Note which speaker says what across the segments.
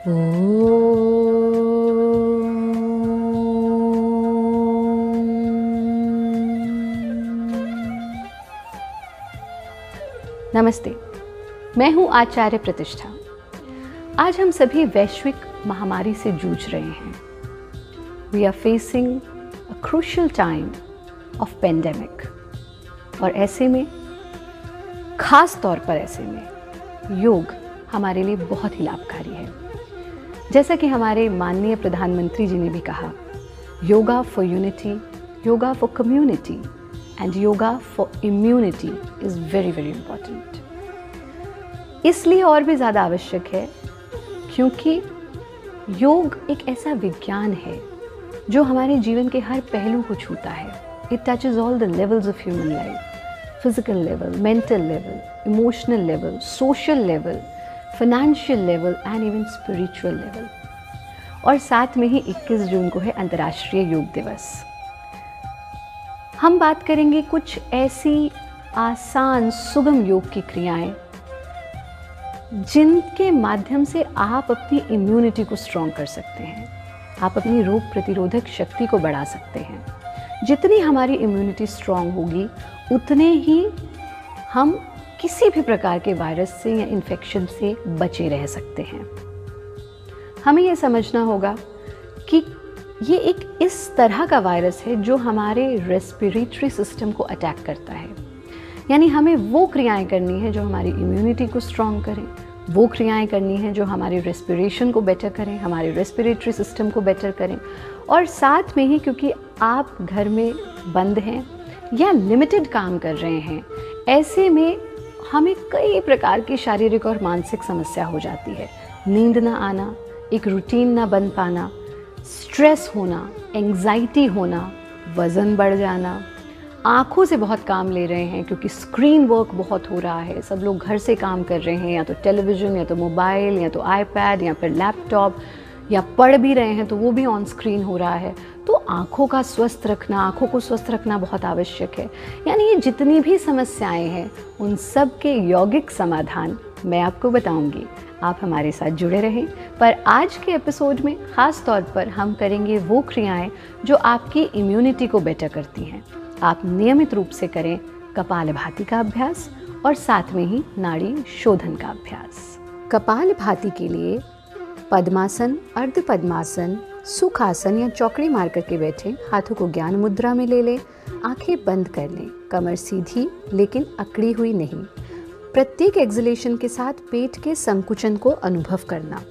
Speaker 1: नमस्ते, मैं हूं आचार्य प्रतिष्ठा। आज हम सभी वैश्विक महामारी से जूझ रहे हैं। We are facing a crucial time of pandemic. और ऐसे में, खास तौर पर ऐसे में, योग हमारे लिए बहुत ही लाभकारी है। जैसा कि हमारे माननीय प्रधानमंत्री जी ने भी कहा, yoga for unity, yoga for community and yoga for immunity is very very important. इसलिए और भी ज़्यादा आवश्यक है क्योंकि योग एक ऐसा विज्ञान है जो हमारे जीवन के हर पहलू को छूता है। It touches all the levels of human life, physical level, mental level, emotional level, social level, financial level and even spiritual level. और साथ में ही 21 जून को है अंतर्राष्ट्रीय योग दिवस। हम बात करेंगे कुछ ऐसी आसान सुगम योग की क्रियाएं जिनके माध्यम से आप अपनी इम्यूनिटी को स्ट्रॉन्ग कर सकते हैं, आप अपनी रोग प्रतिरोधक शक्ति को बढ़ा सकते हैं। जितनी हमारी इम्यूनिटी स्ट्रॉन्ग होगी उतने ही हम किसी भी प्रकार के वायरस से या इन्फेक्शन से बचे रह सकते हैं। हमें ये समझना होगा कि ये एक इस तरह का वायरस है जो हमारे रेस्पिरेटरी सिस्टम को अटैक करता है। यानी हमें वो क्रियाएं करनी है जो हमारी इम्यूनिटी को स्ट्रॉन्ग करें, वो क्रियाएं करनी है जो हमारी रेस्पिरेशन को बेटर करें, हमारे रेस्पिरेटरी सिस्टम को बेटर करें। और साथ में ही, क्योंकि आप घर में बंद हैं या लिमिटेड काम कर रहे हैं, ऐसे में हमें कई प्रकार की शारीरिक और मानसिक समस्या हो जाती है। नींद ना आना, एक रूटीन ना बन पाना, स्ट्रेस होना, एंग्जाइटी होना, वज़न बढ़ जाना, आँखों से बहुत काम ले रहे हैं क्योंकि स्क्रीन वर्क बहुत हो रहा है। सब लोग घर से काम कर रहे हैं, या तो टेलीविज़न, या तो मोबाइल, या तो आईपैड, या फिर लैपटॉप, या पढ़ भी रहे हैं तो वो भी ऑन स्क्रीन हो रहा है। तो आँखों का स्वस्थ रखना, आँखों को स्वस्थ रखना बहुत आवश्यक है। यानी ये जितनी भी समस्याएं हैं उन सब के यौगिक समाधान मैं आपको बताऊंगी। आप हमारे साथ जुड़े रहें। पर आज के एपिसोड में ख़ास तौर पर हम करेंगे वो क्रियाएं जो आपकी इम्यूनिटी को बेटर करती हैं। आप नियमित रूप से करें कपालभाति का अभ्यास और साथ में ही नाड़ी शोधन का अभ्यास। कपालभाति के लिए पद्मासन, अर्ध पद्मासन, सुखासन या चौकड़ी मार करके बैठें। हाथों को ज्ञान मुद्रा में ले लें, आंखें बंद कर लें, कमर सीधी लेकिन अकड़ी हुई नहीं। प्रत्येक एक्सलेशन के साथ पेट के संकुचन को अनुभव करना।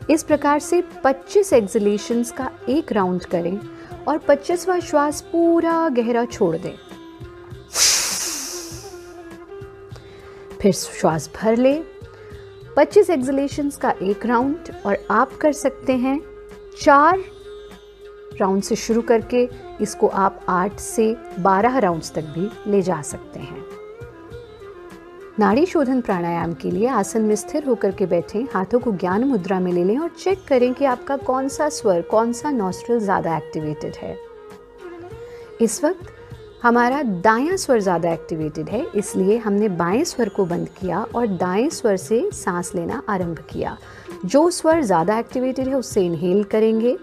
Speaker 1: इस प्रकार से 25 एक्सलेशंस का एक राउंड करें और 25वां श्वास पूरा गहरा छोड़ दें। फिर श्वास भर ले। 25 एक्सलेशंस का एक राउंड, और आप कर सकते हैं 4 राउंड से शुरू करके इसको आप 8 से 12 राउंड्स तक भी ले जा सकते हैं। नाड़ी शोधन प्राणायाम के लिए आसन में स्थिर होकर के बैठें, हाथों को ज्ञान मुद्रा में ले लें और चेक करें कि आपका कौन सा स्वर, कौन सा नॉस्ट्रिल ज़्यादा एक्टिवेटेड है। इस वक्त हमारा दायां स्वर ज़्यादा एक्टिवेटेड है, इसलिए हमने बाएं स्वर को बंद किया और दाएं स्वर से सांस लेना आरंभ किया। जो स्वर ज़्यादा एक्टिवेटेड है उससे इनहेल करेंगे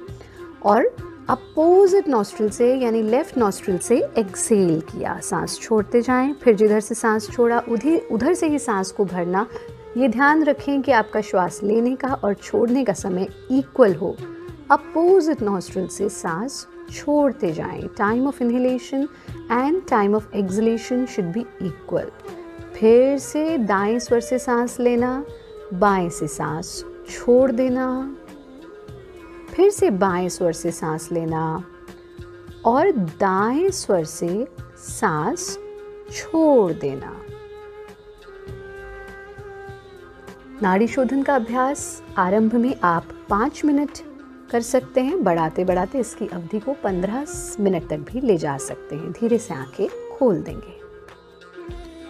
Speaker 1: और अपोजिट नॉस्ट्रिल से यानी लेफ्ट नॉस्ट्रिल से एक्सेल किया। सांस छोड़ते जाएं, फिर जिधर से सांस छोड़ा उधर से ही सांस को भरना। ये ध्यान रखें कि आपका श्वास लेने का और छोड़ने का समय इक्वल हो। अपोजिट नॉस्ट्रिल से सांस छोड़ते जाएं। Time of inhalation and time of acceleration should be equal. फिर से दाएं स्वर से सांस लेना, बाएं से सांस छोड़ देना, फिर से बाएं स्वर से सांस लेना और दाएं स्वर से सांस छोड़ देना। नाड़ी शोधन का अभ्यास आरंभ में आप 5 मिनट कर सकते हैं। बढ़ाते बढ़ाते इसकी अवधि को 15 मिनट तक भी ले जा सकते हैं। धीरे से आंखें खोल देंगे।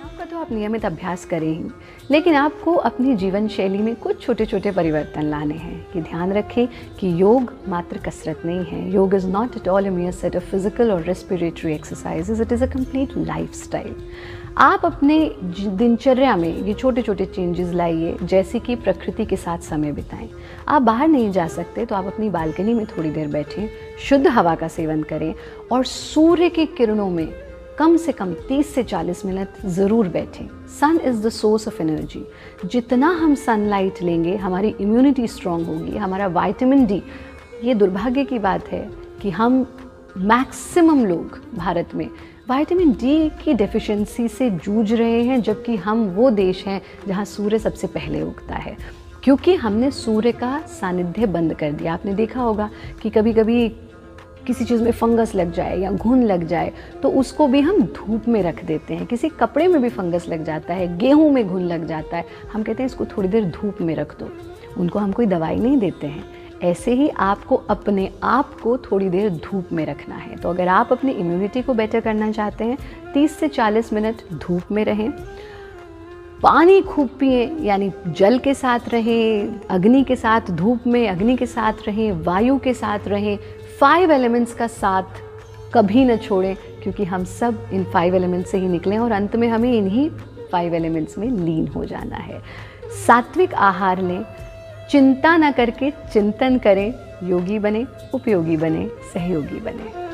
Speaker 1: आपका तो आप नियमित अभ्यास करें ही, लेकिन आपको अपनी जीवन शैली में कुछ छोटे छोटे परिवर्तन लाने हैं। कि ध्यान रखें कि योग मात्र कसरत नहीं है। योग is not at all a mere set of physical or respiratory exercises. It is a complete lifestyle. आप अपने दिनचर्या में ये छोटे छोटे चेंजेस लाइए, जैसे कि प्रकृति के साथ समय बिताएं। आप बाहर नहीं जा सकते तो आप अपनी बालकनी में थोड़ी देर बैठें, शुद्ध हवा का सेवन करें और सूर्य की किरणों में कम से कम 30 से 40 मिनट ज़रूर बैठें। Sun is the source of energy. जितना हम सनलाइट लेंगे हमारी इम्यूनिटी स्ट्रांग होगी, हमारा विटामिन डी। ये दुर्भाग्य की बात है कि हम मैक्सिमम लोग भारत में विटामिन डी की डेफिशिएंसी से जूझ रहे हैं, जबकि हम वो देश हैं जहाँ सूर्य सबसे पहले उगता है, क्योंकि हमने सूर्य का सानिध्य बंद कर दिया। आपने देखा होगा कि कभी कभी किसी चीज़ में फंगस लग जाए या घुन लग जाए तो उसको भी हम धूप में रख देते हैं। किसी कपड़े में भी फंगस लग जाता है, गेहूं में घुन लग जाता है, हम कहते हैं इसको थोड़ी देर धूप में रख दो। उनको हम कोई दवाई नहीं देते हैं। ऐसे ही आपको अपने आप को थोड़ी देर धूप में रखना है। तो अगर आप अपनी इम्यूनिटी को बेटर करना चाहते हैं, 30 से 40 मिनट धूप में रहें, पानी खूब पिए, यानी जल के साथ रहें, अग्नि के साथ, धूप में अग्नि के साथ रहें, वायु के साथ रहें, 5 एलिमेंट्स का साथ कभी न छोड़ें, क्योंकि हम सब इन 5 एलिमेंट्स से ही निकले और अंत में हमें इन्हीं 5 एलिमेंट्स में लीन हो जाना है। सात्विक आहार लें, चिंता न करके चिंतन करें, योगी बने, उपयोगी बने, सहयोगी बने।